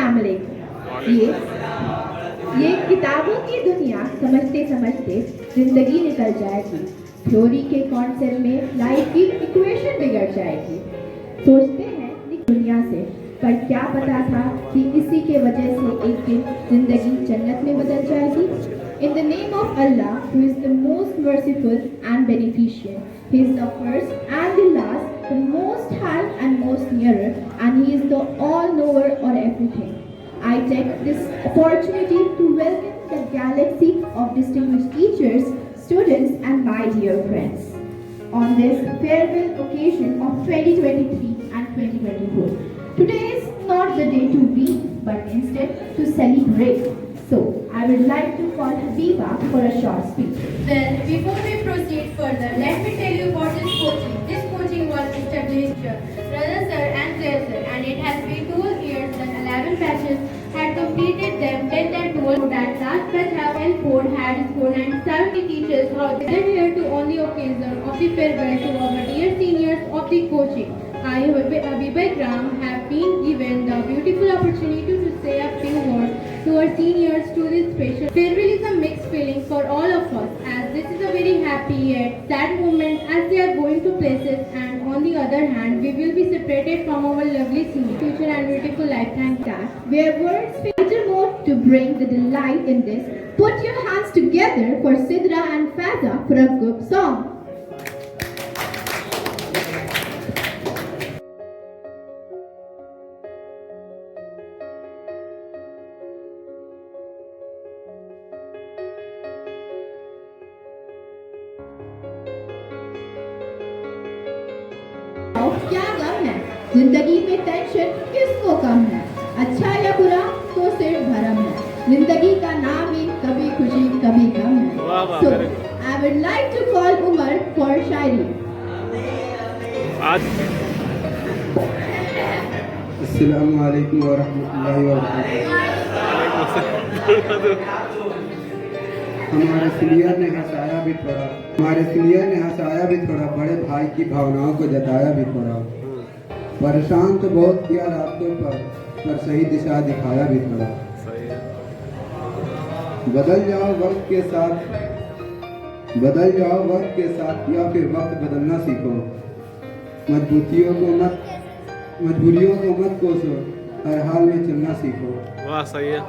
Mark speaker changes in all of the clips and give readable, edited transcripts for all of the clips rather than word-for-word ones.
Speaker 1: अस्सलाम वालेकुम। ये किताबों की दुनिया समझते समझते जिंदगी निकल जाएगी। थ्योरी के कॉन्सेप्ट में लाइफ की इक्वेशन बिगड़ जाएगी। सोचते हैं दुनिया से, पर क्या पता था कि इसी के वजह से एक दिन जिंदगी जन्नत में बदल जाएगी। In the name of Allah, who is the most merciful and beneficent, He is the first and the last, the most high and most nearer, and He is the all-knower or everything. I take this opportunity to welcome the galaxy of distinguished teachers, students, and my dear friends on this farewell occasion of 2023 and 2024. Today is not the day to weep, but instead to celebrate. So, I would like to call Habiba for a short speech.
Speaker 2: Well, before we proceed further, let me tell you what is coaching. This coaching was established Raza sir and Claire sir, and it has been 12 years that 11 batches had completed them. Then that told that last batch have L4 had scored and 70 teachers how they are here to on the occasion of the farewell to our dear seniors of the coaching. I, Habiba Ikram, have been given the beautiful opportunity to say a few words to our seniors to this special. Farewell is a mixed feeling for all of us, as this is a very happy yet sad moment as they are going to places, and on the other hand, we will be separated from our lovely senior future and beautiful lifetime task.
Speaker 1: Where words fail more to bring the delight in this, put your hands together for Sidra and Faza for a group song. क्या गम है जिंदगी में, tension किसको कम है। अच्छा या बुरा तो सिर्फ भरम है। जिंदगी का नाम ही कभी खुशी कभी गम है। So, I would like to call Umar for शायरी।
Speaker 3: अस्सलामु अलैकुम व रहमतुल्लाहि व बरकातुहू। हमारे सीनियर ने हंसाया भी थोड़ा, बड़े भाई की भावनाओं को जताया भी थोड़ा। परेशान तो बहुत किया रास्तों पर सही दिशा दिखाया भी थोड़ा। बदल जाओ वक्त के साथ या फिर वक्त बदलना सीखो। मजबूरियों को मत कोसो, हर हाल में चलना सीखो।
Speaker 4: वाह, सही है।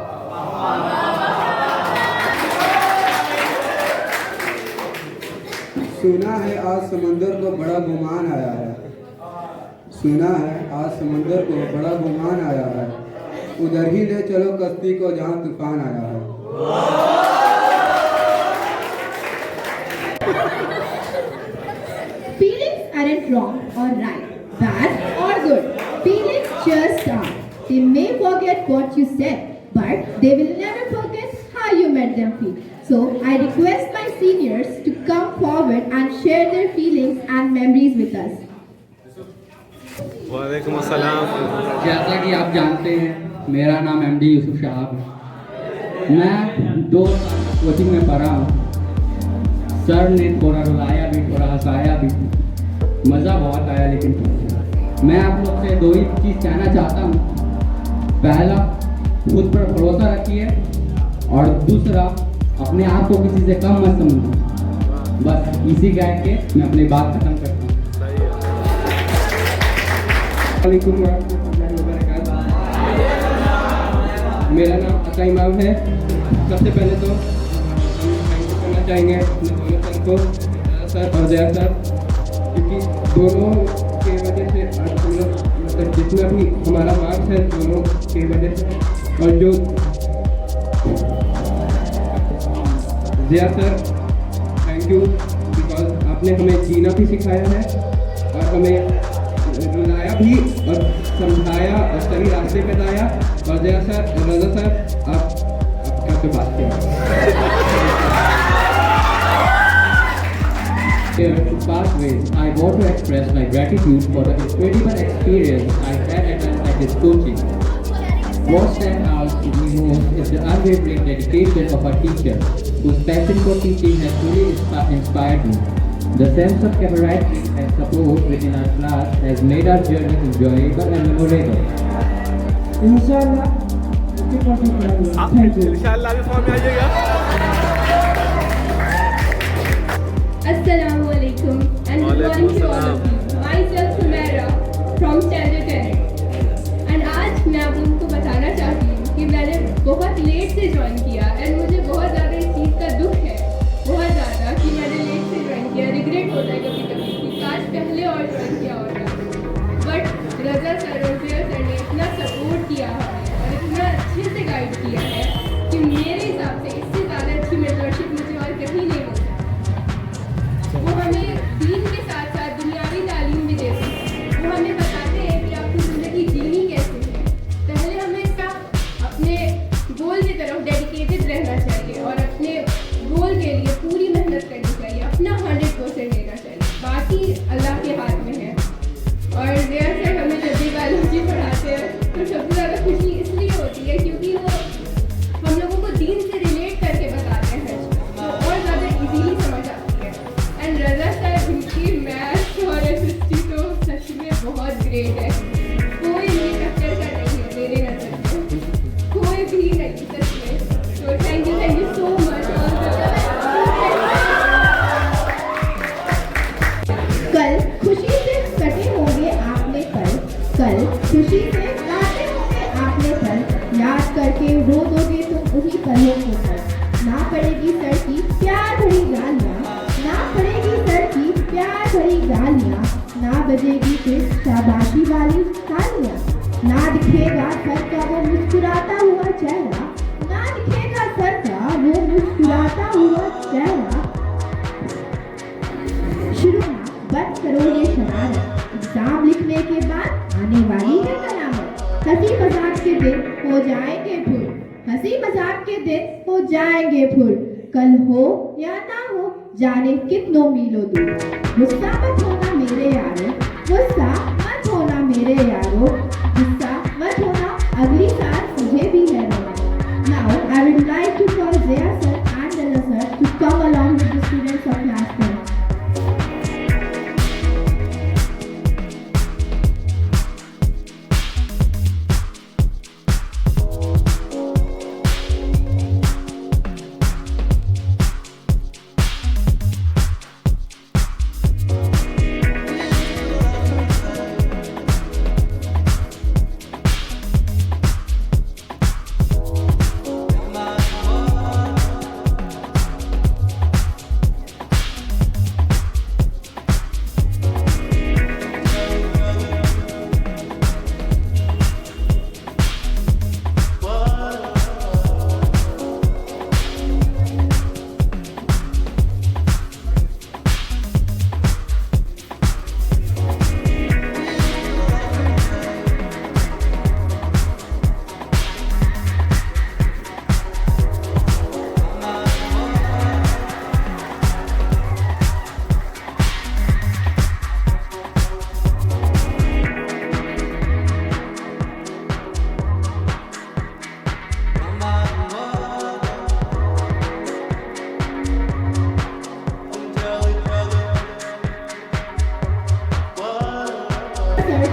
Speaker 3: सुना है आज समंदर को बड़ा गुमान आया है। उधर ही ले चलो कश्ती को जहाँ तूफान आया है।
Speaker 1: Feelings aren't wrong or right, bad or good. Feelings just are. They may forget what you said, but they will never forget how you made them feel. So, I request my seniors to come forward and share their feelings and memories with us.
Speaker 4: वालेकुम अस्सलाम।
Speaker 5: जैसा कि आप जानते हैं, मेरा नाम MD Yusuf Shahab है। मैं 2 कोचिंग में पढ़ा हूँ। सर ने थोड़ा रुलाया भी, थोड़ा हंसाया भी, मज़ा बहुत आया। लेकिन मैं आप लोग से 2 ही चीज़ कहना चाहता हूँ। पहला, खुद पर भरोसा रखिए, और दूसरा, अपने आप को किसी से कम मत समझो। बस इसी कह के मैं अपनी बात खत्म करता हूँ। वालेकुम रहमतुल्लाहि व बरकातुहू। मेरा नाम अता इमाम है। सबसे पहले तो थैंक यू करना चाहेंगे अपने दोनों सर को, सर और जया सर, क्योंकि दोनों के वजह से आज हम लोग मतलब जितना भी हमारा मार्क्स है दोनों के वजह से। और जो Jaya sir, thank you, because आपने हमें जीना भी सिखाया है और हमें रुलाया भी और समझाया और सही रास्ते पे लाया। और जया सर, रजा सर, आपका तो बात किया। To pathways, I want to express my gratitude for the incredible experience I had at this coaching. What stands out to me most is the unwavering dedication of our teacher, whose passion for teaching has truly inspired me. The sense of camaraderie and support within our class has made our journey enjoyable and memorable.
Speaker 1: इंशाल्लाह 50% लाऊंगा। Thank you.
Speaker 4: इंशाल्लाह भी form में आइएगा।
Speaker 6: Assalamu alaikum and good morning to all of you. Myself Sumaira from Standard 10 and आज मैं आप लोगों को बताना चाहती हूँ कि मैंने बहुत लेट से ज्वाइन किया एंड मुझे बहुत ज़्यादा इस चीज़ का दुख है, बहुत ज़्यादा कि मैंने लेट से ज्वाइन किया। रिग्रेट होता है कभी कभी कि काश पहले और ज्वाइन किया होता। बट रजा सर और जया सर ने इतना सपोर्ट किया हमें और इतना अच्छे से गाइड किया है कि मेरे हिसाब से इससे ज़्यादा अच्छी मेंटरशिप मुझे और कहीं नहीं मिल सकती। वो हमें दीन के साथ साथ दुनियावी तालीम भी देते हैं। वो हमें बताते हैं कि आपकी ज़िंदगी जीनी कैसे है। पहले हमें इसका अपने गोल की तरफ डेडिकेटेड रहना चाहिए और अपने गोल के लिए पूरी मेहनत करनी चाहिए, अपना 100% देना चाहिए। बाकी अल्लाह के हाथ में है। और जया सर हमें जब भी बायोलॉजी पढ़ाते हैं तो सबसे ज़्यादा खुशी इसलिए होती है क्योंकि वो हम लोगों को दीन से रिलेट करके बताते हैं तो और ज़्यादा इजीली समझ आती है। एंड रजा सर उनकी मैथ्स और एसएसटी तो सच में बहुत ग्रेट है। कोई भी टक्कर का नहीं है मेरे नज़र में, कोई भी नहीं सच में। तो थैंक यू सो मच।
Speaker 1: कल खुशी से कटे होंगे आपने कल खुशी से काटे होंगे आपने कल, याद करके रो दोगे तुम उन्हीं पलों को कल। ना पड़ेगी सर की प्यार भरी गालियाँ, ना पड़ेगी सर की प्यार भरी गालियाँ, ना बजेगी फिर शाबाशी वाली तालियाँ, ना दिखेगा सर का वो मुस्कुराता हुआ चेहरा, ना दिखेगा सर का वो मुस्कुराता हुआ चेहरा। शुरू ना बंद करो ये शरारत, एग्जाम लिखने के बाद आने वाली है कयामत। हंसी मजाक के दिन हो जाएंगे फुल, हंसी मजाक के दिन हो जाएंगे फुल, कल हो या ना हो जाने कितनों मीलों दूर। गुस्सा मत होना मेरे यारो, गुस्सा मत होना मेरे यारो, गुस्सा मत होना अगली साल मुझे भी है रोना। Now I would like to call Zaya sir and Raza sir to come along with the students of class 10.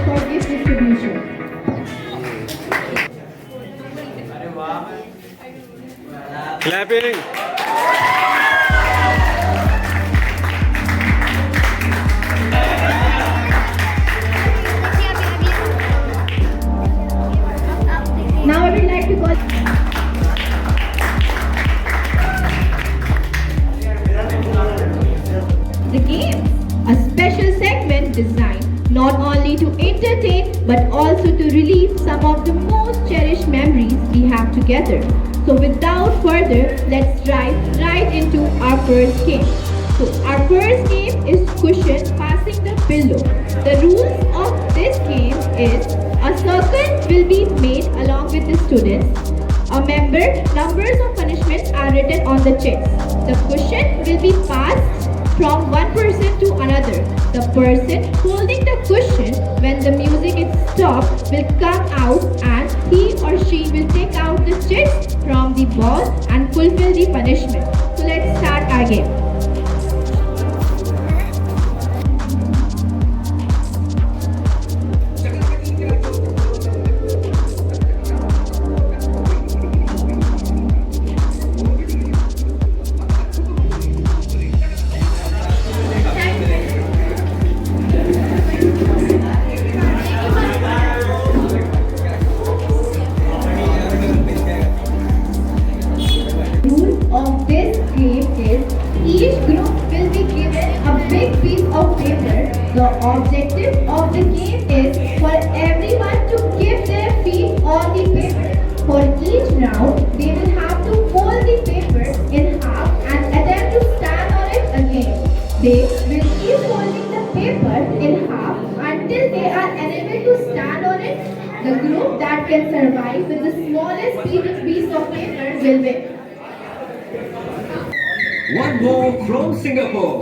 Speaker 1: For gift distribution.
Speaker 4: Clapping.
Speaker 1: Now I would like to call the games, a special segment designed not only to entertain but also to relive some of the most cherished memories we have together. So without further, let's dive right into our first game. So our first game is cushion passing the pillow. The rules of this game is a circle will be made along with the students. Numbers of punishments are written on the checks. The cushion will be passed from one person to another. The person holding the cushion when the music is stopped will come out and he or she will take out the chips from the ball and fulfill the punishment. So let's start our game. objective of the game is for everyone to keep their feet on the paper. For each round, they will have to fold the paper in half and attempt to stand on it again. They will keep folding the paper in half until they are unable to stand on it. The group that can survive with the smallest piece of paper will win.
Speaker 7: One more from Singapore.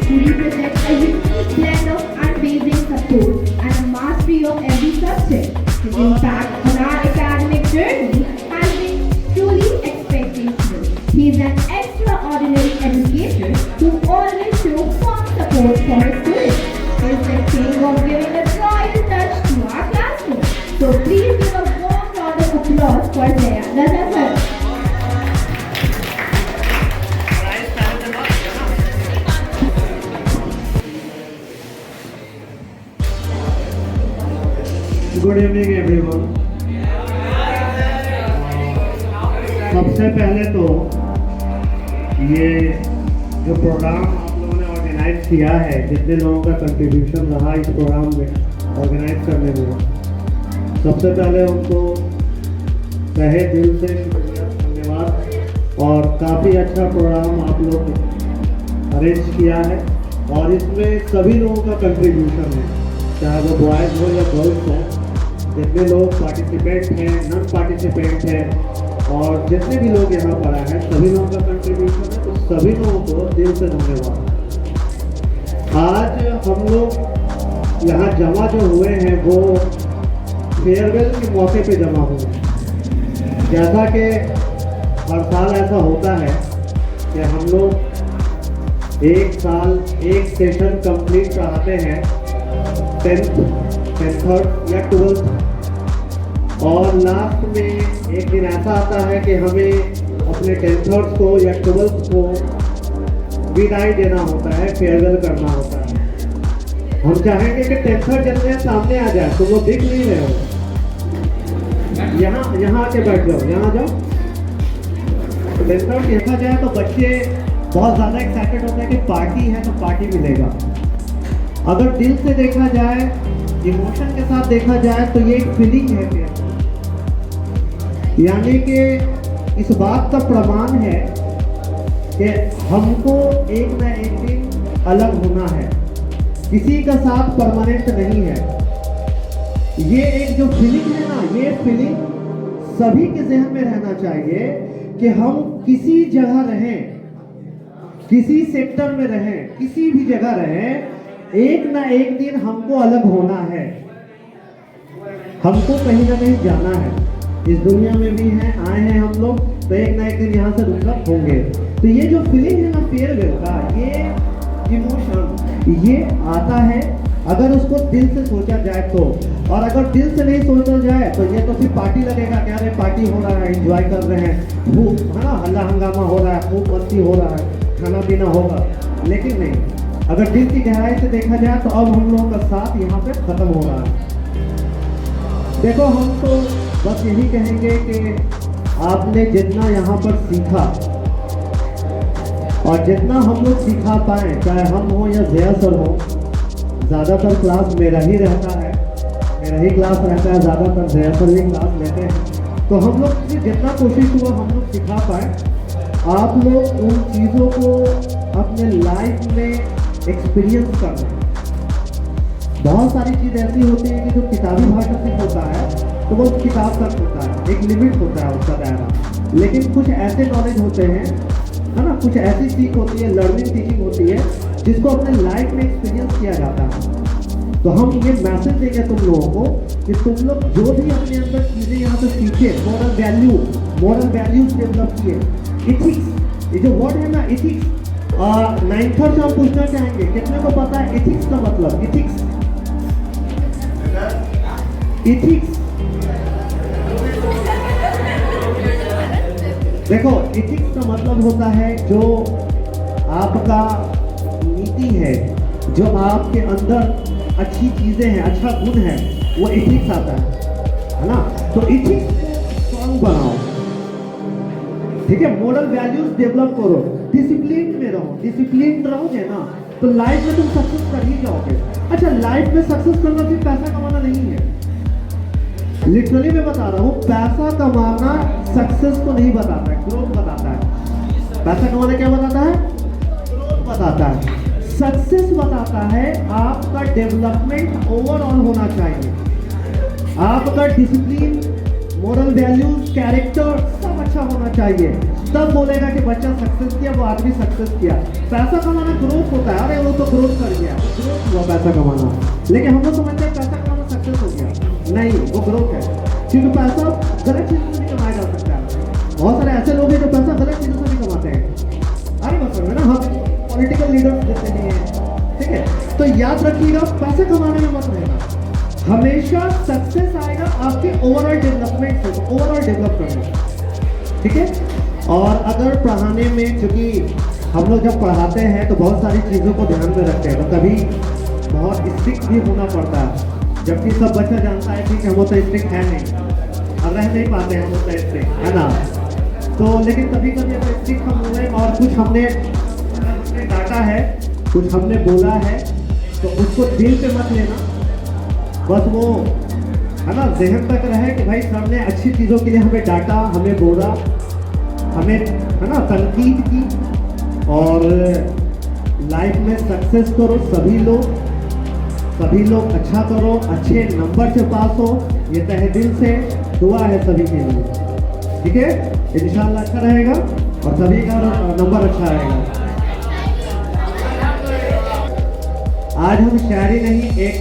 Speaker 1: Who represent a unique blend of unwavering support and a mastery of every subject. His impact on our academic journey has been truly expectational. He is an extraordinary educator who always shows firm support for his students. He is the king of giving a royal touch to our classroom. So please give a warm round of applause for Dayananda sir.
Speaker 8: Good evening everyone. सबसे पहले तो ये जो programme आप लोगों ने organise किया है, जितने लोगों का कंट्रीब्यूशन रहा इस प्रोग्राम में ऑर्गेनाइज करने में, सबसे पहले उनको तहे दिल से शुक्रिया, धन्यवाद। और काफ़ी अच्छा प्रोग्राम आप लोग अरेंज किया है और इसमें सभी लोगों का कंट्रीब्यूशन है, चाहे वो बॉयज़ हो या गर्ल्स हो। जितने लोग पार्टिसिपेंट हैं, नॉन पार्टिसिपेंट हैं और जितने भी लोग यहाँ पर आए हैं, सभी लोगों का कंट्रीब्यूशन है, तो सभी लोगों को दिल से धन्यवाद। आज हम लोग यहाँ जमा जो हुए हैं वो फेयरवेल के मौके पे जमा हुए हैं। जैसा कि हर साल ऐसा होता है कि हम लोग एक साल एक सेशन कंप्लीट कराते हैं, 10th या 12th, और लास्ट में एक दिन ऐसा आता है कि हमें अपने 10th को या 12th को विदाई देना होता है, फेयरवेल करना होता है। हम चाहेंगे कि 10th जल्दी सामने आ जाए, तो वो दिख नहीं रहे हो। यहाँ आके बैठ जाओ, यहाँ जाओ। 10th देखा जाए तो बच्चे बहुत ज़्यादा एक्साइटेड होते हैं कि पार्टी है तो पार्टी मिलेगा। अगर दिल से देखा जाए, इमोशन के साथ देखा जाए, तो ये एक फीलिंग है फिर, यानी कि इस बात का प्रमाण है कि हमको एक न एक दिन अलग होना है, किसी का साथ परमानेंट नहीं है। ये एक जो फीलिंग है ना, ये फीलिंग सभी के जहन में रहना चाहिए कि हम किसी जगह रहें, किसी सेक्टर में रहें, किसी भी जगह रहें, एक ना एक दिन हमको अलग होना है, हमको कहीं ना कहीं जाना है। इस दुनिया में भी हैं, आए हैं हम लोग, तो एक ना एक दिन यहाँ से रुखसत होंगे। तो ये जो फीलिंग है ना फेयरवेल का, ये इमोशन ये आता है अगर उसको दिल से सोचा जाए तो। और अगर दिल से नहीं सोचा जाए तो ये तो फिर पार्टी लगेगा, क्या रे पार्टी हो रहा है, एंजॉय कर रहे हैं, खूब है ना, हल्ला हंगामा हो रहा है, खूब मस्ती हो रहा है, खाना पीना होगा। लेकिन नहीं, अगर दिल की गहराई से देखा जाए तो अब हम लोगों का साथ यहाँ पे खत्म हो रहा है। देखो, हम तो बस यही कहेंगे कि आपने जितना यहाँ पर सीखा और जितना हम लोग सिखा पाए, चाहे हम हो या जया सर हो, ज़्यादातर क्लास मेरा ही रहता है, मेरा ही क्लास रहता है, ज़्यादातर जया सर ही क्लास लेते हैं। तो हम लोग से जितना कोशिश हुआ हम लोग सिखा पाए, आप लोग उन चीज़ों को अपने लाइफ में एक्सपीरियंस कर रहे हैं। बहुत सारी चीज़ ऐसी होती है कि जो किताबी भाषा से होता है तो वो किताब तक होता है, एक लिमिट होता है उसका दायरा। लेकिन कुछ ऐसे नॉलेज होते हैं, है ना, कुछ ऐसी सीख होती है, लर्निंग टीचिंग होती है जिसको अपने लाइफ में एक्सपीरियंस किया जाता है। तो हम ये मैसेज देंगे तुम लोगों को कि तुम लोग जो भी अपने अंदर चीज़ें यहाँ से सीखे, मॉरल वैल्यूज डेवलप किए, इथिक्स, ये जो वर्ड है ना इथिक्स, 9th से हम पूछना चाहेंगे कितने को पता है इथिक्स का मतलब? इथिक्स देखो, इथिक्स का मतलब होता है जो आपका नीति है, जो आपके अंदर अच्छी चीजें हैं, अच्छा गुण है, वो इथिक्स आता है ना। तो इथिक्स को स्ट्रॉन्ग बनाओ, ठीक है। मोरल वैल्यूज डेवलप करो, डिसिप्लिन में रहो। डिसिप्लिन रहोगे ना तो लाइफ में तुम सक्सेस कर ही जाओगे। अच्छा, लाइफ में सक्सेस करना सिर्फ पैसा कमाना नहीं है, लिटरली मैं बता रहा हूँ, पैसा कमाना सक्सेस को नहीं बताता है, ग्रोथ बताता है। पैसा कमाना क्या बताता है? ग्रोथ बताता है। सक्सेस बताता है आपका डेवलपमेंट ओवरऑल होना चाहिए, आपका डिसिप्लिन, मोरल वैल्यूज, कैरेक्टर सब अच्छा होना चाहिए, तब बोलेगा कि बच्चा सक्सेस किया, वो आदमी सक्सेस किया। पैसा कमाना ग्रोथ होता है, अरे वो तो ग्रोथ कर गया, ग्रोथ हुआ पैसा कमाना। लेकिन हम लोग समझते हैं पैसा कमाना सक्सेस हो गया, नहीं, वो ग्रोथ है। क्योंकि पैसा गलत चीजों से भी कमाया जा सकता है। बहुत सारे ऐसे लोग हैं जो पैसा गलत चीजों से भी कमाते हैं। अरे बस ना, हम पॉलिटिकल लीडर्स देते नहीं है, ठीक है। तो याद रखिएगा, पैसा कमाने में मत रहना, हमेशा सक्सेस आएगा आपके ओवरऑल डेवलपमेंट से, ओवरऑल डेवलप करना, ठीक है। और अगर पढ़ाने में, क्योंकि हम लोग जब पढ़ाते हैं तो बहुत सारी चीज़ों को ध्यान में रखते हैं, तो कभी बहुत स्ट्रिक्ट भी होना पड़ता है, जबकि सब बच्चा जानता है कि हम उतना स्ट्रिक्ट है नहीं, और रह नहीं पाते हम उतना स्ट्रिक्ट, है ना। तो लेकिन कभी कभी अगर स्ट्रिक्ट हम हुए और कुछ हमने डांटा है, कुछ हमने बोला है, तो उसको दिल पे मत लेना, बस वो है ना जहन तक रहे कि भाई सर ने अच्छी चीज़ों के लिए हमें डांटा, हमें बोला, हमें है ना तनकीद की। और लाइफ में सक्सेस करो सभी लोग अच्छा करो, अच्छे नंबर से पास हो, ये तहे दिल से दुआ है सभी के लिए, ठीक है। इंशाल्लाह अच्छा रहेगा और सभी का नंबर अच्छा रहेगा। आज हम शायरी नहीं, एक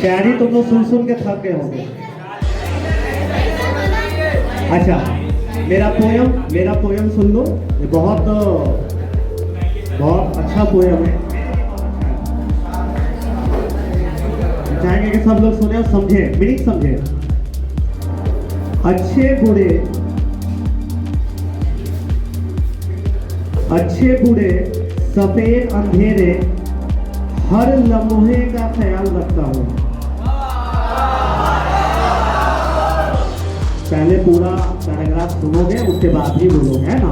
Speaker 8: शायरी तुम लोग सुन के थक गए होंगे। अच्छा, मेरा पोयम सुन लो, ये बहुत अच्छा पोयम है, चाहेंगे कि सब लोग सुने और समझे, मीनिंग समझे। अच्छे बुरे सफेद अंधेरे हर लम्हे का ख्याल रखता हूँ। पहले पूरा पैराग्राफ सुनोगे, उसके बाद ही बोलोगे, है ना,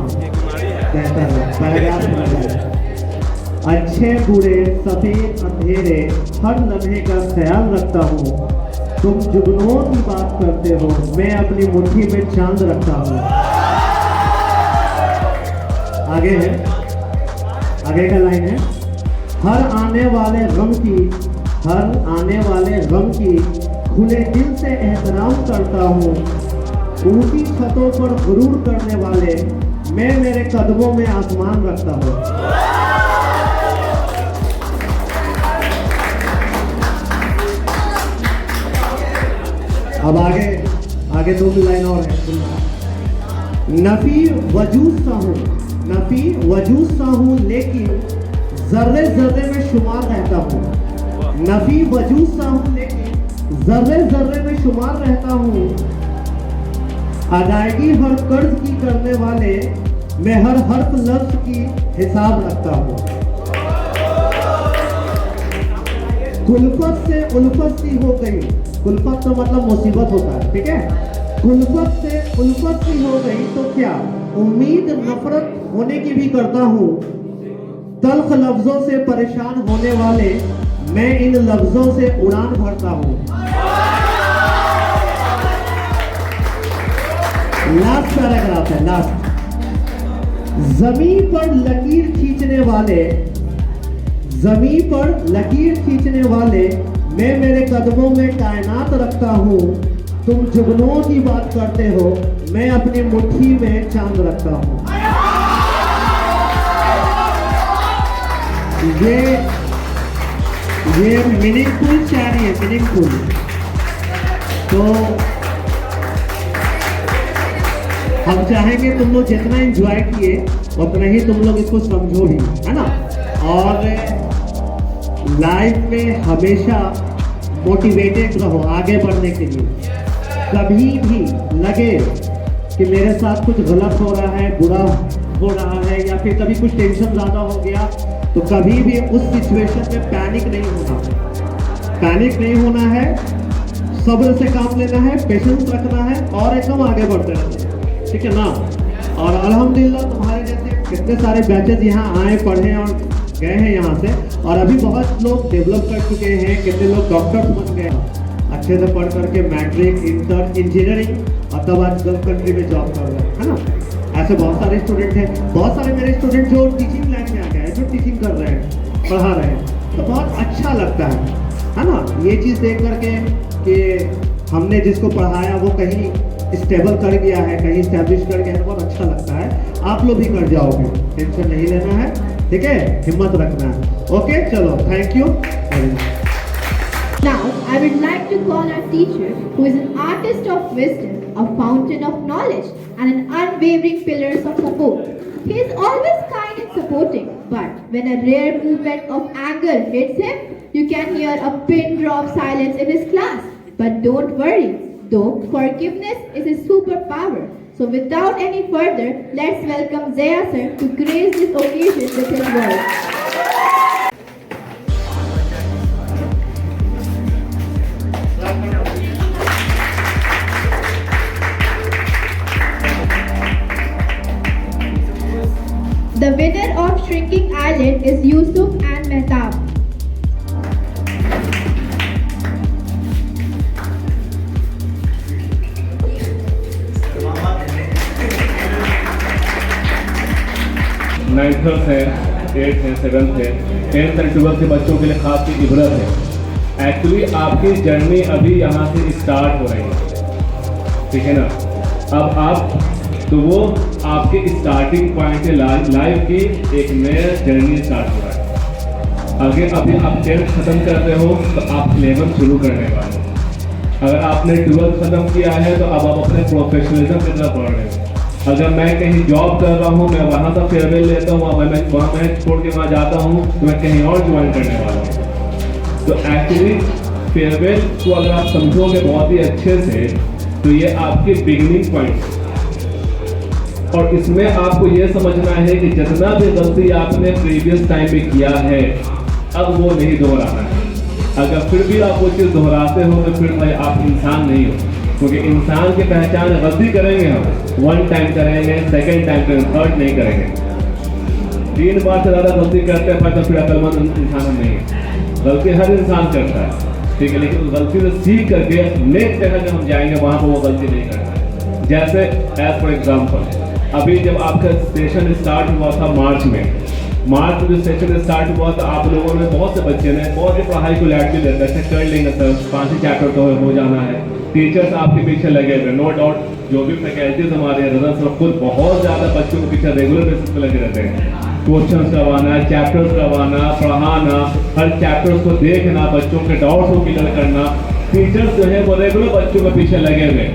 Speaker 8: बेहतर है पैराग्राफ सुनोगे। अच्छे बुरे सफेद अंधेरे हर लम्हे का ख्याल रखता हूँ, तुम जुगनों की बात करते हो, मैं अपनी मुट्ठी में चांद रखता हूँ। आगे का लाइन है, हर आने वाले गम की खुले दिल से एहतराम करता हूँ, ऊंची छतों पर गुरूर करने वाले मैं मेरे कदमों में आसमान रखता हूँ। अब आगे दो लाइन और है। नफी वजूद सा हूँ लेकिन जर्रे जर्रे में शुमार रहता हूँ। नफी वजूद सा हूँ लेकिन जर्रे जर्रे में शुमार रहता हूँ। अदायगी हर कर्ज की करने वाले मैं हर हर्फ लफ्ज की हिसाब रखता हूँ। कुल्फत से उल्फत सी हो गई, कुल्फत तो मतलब मुसीबत होता है, ठीक है। कुल्फत से उल्फत सी हो गई तो क्या, उम्मीद नफरत होने की भी करता हूँ। तल्ख लफ्जों से परेशान होने वाले मैं इन लफ्जों से उड़ान भरता हूँ। लास्ट पैराग्राफ है, लास्ट। जमीन पर लकीर खींचने वाले मैं मेरे कदमों में कायनात रखता हूँ। तुम जुगनों की बात करते हो, मैं अपनी मुट्ठी में चांद रखता हूँ। ये मीनिंगफुल शायरी है, मीनिंगफुल। तो हम चाहेंगे तुम लोग जितना एंजॉय किए उतना ही तुम लोग इसको समझो भी, है ना। और लाइफ में हमेशा मोटिवेटेड रहो आगे बढ़ने के लिए। कभी भी लगे कि मेरे साथ कुछ गलत हो रहा है, बुरा हो रहा है, या फिर कभी कुछ टेंशन ज़्यादा हो गया, तो कभी भी उस सिचुएशन में पैनिक नहीं होना। पैनिक नहीं होना है, सब्र से काम लेना है, पेशेंस रखना है और एकदम आगे बढ़ते रहना है, ठीक है ना। और अल्हम्दुलिल्लाह तुम्हारे जैसे कितने सारे बैचेस यहाँ आए, पढ़े और गए हैं यहाँ से, और अभी बहुत लोग डेवलप कर चुके हैं, कितने लोग डॉक्टर्स बन गए अच्छे से पढ़ करके, मैट्रिक, इंटर, इंजीनियरिंग, और तब आज गल्फ कंट्री में जॉब कर रहे हैं, है ना। ऐसे बहुत सारे स्टूडेंट हैं, बहुत सारे मेरे स्टूडेंट जो टीचिंग लाइन में आ गए हैं, जो टीचिंग कर रहे हैं, पढ़ा रहे हैं, तो बहुत अच्छा लगता है ना। ये चीज़ देख करके कि हमने जिसको पढ़ाया वो कहीं स्टेबल कर गया है, कहीं स्टैब्लिश कर गया है, तो बहुत अच्छा लगता है। आप लोग भी कर जाओगे, टेंशन नहीं लेना है, ठीक है, हिम्मत रखना है। ओके, चलो, thank you very much.
Speaker 1: Now, I would like to call our teacher, who is an artist of wisdom, a fountain of knowledge, and an unwavering pillar of support. He is always kind and supporting, but when a rare movement of anger hits him, you can hear a pin drop silence in his class. But don't worry, though forgiveness is his superpower. So without any further, let's welcome Zaya sir to grace this occasion with his words. The winner of Shrinking Island is Yusuf and Mehtab.
Speaker 9: Ninth है, 8th है, 7th है, 10th और 12th के बच्चों के लिए खास की इबरत है। एक्चुअली आपकी जर्नी अभी यहाँ से स्टार्ट हो रही है, ठीक है ना। अब आप तो वो आपके स्टार्टिंग पॉइंट है, लाइफ की एक नया जर्नी स्टार्ट हो रहा है। अगर अभी आप 10th खत्म कर रहे हो तो आप 11th शुरू करने वाले हो। अगर आपने 12th खत्म किया है तो अब आप अपने प्रोफेशनलिज्म की तरफ बढ़ रहे हो। अगर मैं कहीं जॉब कर रहा हूँ, मैं वहाँ का फेयरवेल लेता हूँ, वहाँ मैं छोड़ के वहाँ जाता हूँ, तो मैं कहीं और ज्वाइन करने वाला हूँ। तो एक्चुअली फेयरवेल को अगर आप समझोगे बहुत ही अच्छे से, तो ये आपके बिगिनिंग पॉइंट, और इसमें आपको ये समझना है कि जितना भी गलती आपने प्रीवियस टाइम में किया है, अब वो नहीं दोहराना है। अगर फिर भी आप वो चीज़ दोहराते हो तो फिर भाई आप इंसान नहीं हो, क्योंकि इंसान की पहचान गलती करेंगे हम, 1 टाइम करेंगे, 2nd टाइम करेंगे, 3rd नहीं करेंगे। 3 बार से ज़्यादा गलती करते हैं तो फिर अक्लमंद इंसान नहीं है। गलती हर इंसान करता है, ठीक है, लेकिन उस गलती से सीख करके नेक्स्ट जगह जब हम जाएंगे वहाँ पर वो गलती नहीं करना है। जैसे एज फॉर एग्जाम्पल, अभी जब आपका सेशन स्टार्ट हुआ था मार्च में जो सेशन स्टार्ट हुआ तो आप लोगों ने, बहुत से बच्चे ने बहुत ही पढ़ाई को लैट के देते थे, कर लेंगे सर, 5 ही चैप्टर तो हो जाना है। टीचर्स आपके पीछे लगे हुए, नो डाउट, जो भी फैकल्टीज हमारे रजा सर खुद बहुत ज़्यादा बच्चों के पीछे रेगुलर बेसिस पे लगे रहते हैं। क्वेश्चंस करवाना, चैप्टर्स करवाना, पढ़ाना, हर चैप्टर्स को देखना, बच्चों के डाउट्स को क्लियर करना। टीचर्स जो है वो रेगुलर बच्चों के पीछे लगे हुए।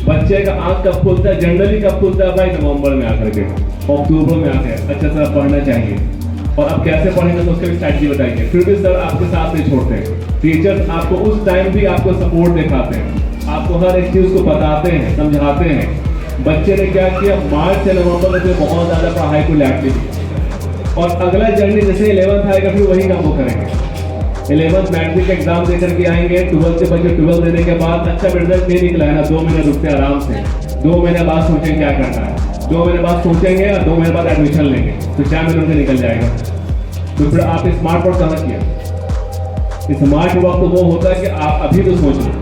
Speaker 9: बच्चे का आँख कब खुलता है, जनरली कब खुलता है भाई, नवंबर में आकर के, अक्टूबर में आकर अच्छा सर पढ़ना चाहिए। और अब कैसे पढ़ेंगे तो उसके भी स्ट्रैटेजी बताएंगे। फिर भी सर आपके साथ नहीं छोड़ते हैं, टीचर्स आपको उस टाइम भी आपको सपोर्ट दिखाते हैं, आपको हर एक चीज़ को बताते हैं, समझाते हैं। बच्चे ने क्या किया, मार्च से नवंबर में बहुत ज़्यादा पढ़ाई को लैट ली, और अगला जर्नी जैसे 11th आएगा फिर वही काम वो करेंगे। 11th मैट्रिक का एग्जाम देकर के आएंगे, 12th के बच्चे 12th देने के बाद अच्छा रिजल्ट नहीं निकला है ना, 2 महीने रुकते आराम से, 2 महीने बाद सोचेंगे क्या करना है, 2 महीने बाद सोचेंगे और 2 महीने बाद एडमिशन लेंगे, तो 4 महीने उनसे निकल जाएगा। तो फिर आप स्मार्ट वर्क कहाँ किया। स्मार्ट वर्क तो वो होता है कि आप अभी तो सोच लो,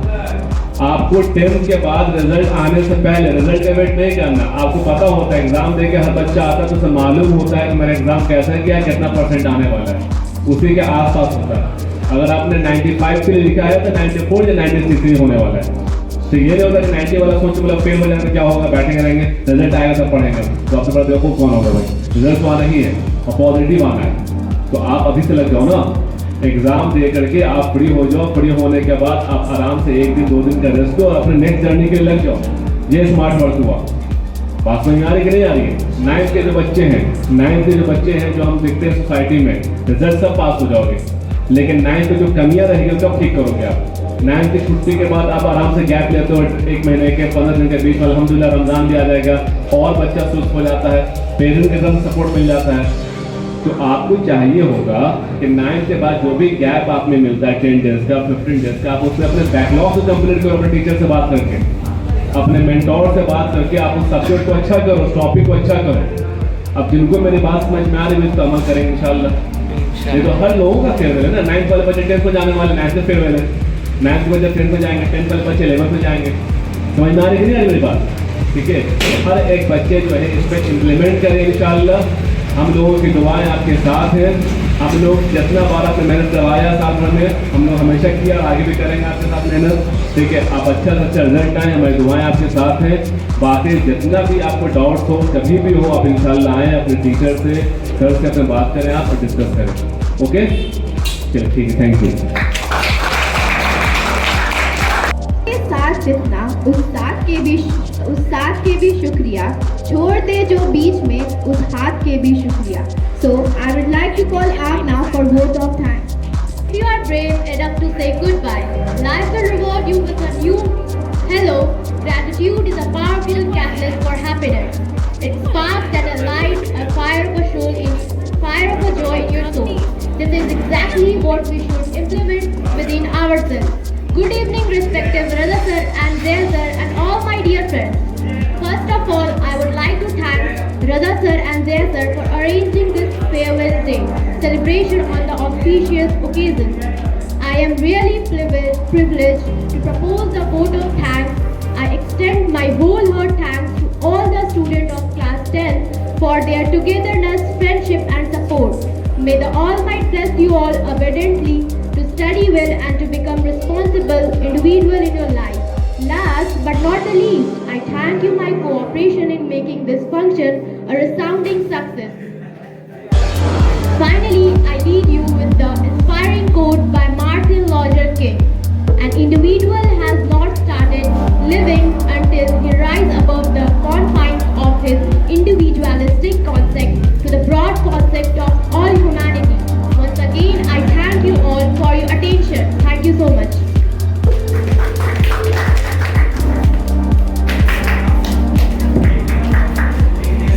Speaker 9: आपको 10th के बाद रिजल्ट आने से पहले रिजल्ट का वेट नहीं करना। आपको पता होता है, एग्जाम देके हर बच्चा आता है तो उसे मालूम होता है कि मेरा एग्जाम कैसा गया, कितना % आने वाला है, उसी के आसपास होता है। अगर आपने 95 के लिए लिखा है तो 94 या 96 होने वाला है। तो ये नहीं होता कि 90 वाला सोच बोला फेल हो जाएंगे क्या होगा, बैठेंगे रहेंगे, रिजल्ट आएगा तब पढ़ेंगे। तो सबसे बड़ा देखो कौन होगा भाई, रिजल्ट तो आना ही है और पॉजिटिव आना है। तो आप अभी से लग जाओ ना, एग्जाम दे करके आप फ्री हो जाओ, फ्री होने के बाद आप आराम से 1 दिन 2 दिन का रेस्ट लो और अपने नेक्स्ट जर्नी के लिए लग जाओ। ये स्मार्ट वर्क हुआ। बात समझ आ रही कि नहीं आ रही है? 9th के जो बच्चे हैं, 9th के जो बच्चे हैं जो हम देखते हैं सोसाइटी में, रिजल्ट सब पास हो जाओगे, लेकिन 9th में जो कमियां रहेगी कब ठीक करोगे आप? 9th की छुट्टी के बाद आप आराम से गैप लेते हो 1 महीने के 15 दिन के बीच में, अल्हम्दुलिल्लाह रमजान भी आ जाएगा और बच्चा सुस्त हो जाता है, पेरेंट्स के तरफ सपोर्ट मिल जाता है। तो आपको चाहिए होगा कि 9th के बाद जो भी गैप आप में मिलता है 10 डेज का, 15 डेज का, आप उसमें अपने बैकलॉग से कंप्लीट करो, अपने टीचर से बात करके, अपने मेंटोर से बात करके आप उस सब्जेक्ट को अच्छा करो, उस टॉपिक को अच्छा करो। अब जिनको मेरी बात समझ में आ रही है तो अमल करेंगे इंशाल्लाह। ये तो हर लोगों का फेयरवेल है ना, 9th वाले बच्चे 10th को जाने वाले, 9th से फेयरवेल है, 9th के बच्चे 10th में जाएंगे, 10th वाले बच्चे 11th में जाएंगे। समझ में आ रही है नहीं आ रही मेरी बात? ठीक है, हर एक बच्चे जो है इस पर इम्प्लीमेंट करें इंशाल्लाह। हम लोगों की दुआएं आपके साथ हैं। हम लोग जितना बार आपने मेहनत करवाया साथ में, हम लोग हमेशा किया, आगे भी करेंगे आपके साथ मेहनत। ठीक है, आप अच्छा से अच्छा रिजल्ट आए, हमारी दुआएं आपके साथ हैं। बाकी जितना भी आपको डाउट्स हो, कभी भी हो, आप इंशाल्लाह आएँ अपने टीचर से, सर से अपने बात करें आप और डिस्कस करें। ओके, चलिए ठीक है, थैंक यू।
Speaker 1: साथ जितना उस्ताद के भी शुक्रिया, छोड़ दे जो बीच में उस हाथ के भी शुक्रिया। So I would like to call out now for vote of thanks.
Speaker 2: You are brave enough to say goodbye. Life will reward you with a new hello. Gratitude is a powerful catalyst for happiness. It sparks that a light, a fire of a joy in your soul. This is exactly what we should implement within ourselves. Good evening, respective Rada sir and Zail sir and all my dear friends. First of all, I would like to thank Rada sir and Zail sir for arranging this farewell day celebration on the auspicious occasion. I am really privileged to propose the vote of thanks. I extend my wholehearted thanks to all the students of class 10 for their togetherness, friendship and support. May the Almighty bless you all abundantly to study well and to become responsible individual in your life. Last but not the least, I thank you my cooperation in making this function a resounding success. Finally, I leave you with the inspiring quote by Martin Luther King. An individual has not started living until he rises above the confines of his individualistic concept to the broad concept of all humanity. Once again, I thank you all for your attention. Thank you so much.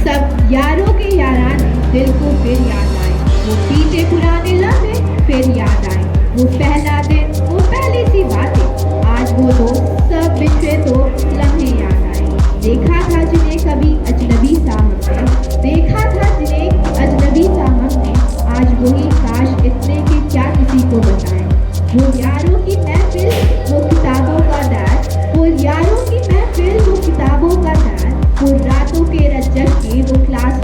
Speaker 1: सब यारों के याराने दिल को फिर याद आए, वो बीते पुराने लम्हे फिर याद आए, वो पहला दिन, वो पहली सी बातें, आज वो दोस्त सब बिछड़े तो लम्हे याद आए। देखा था जिन्हें कभी अजनबी सा हमने, देखा था जिन्हें अजनबी सा हमने, आज वही काश इतने कि क्या किसी को बताएं। वो यारों की महफिल, वो किताबों का दार, वो यारों की महफिल, वो किताबों का दार, वो रातों के रज्जक के, वो क्लास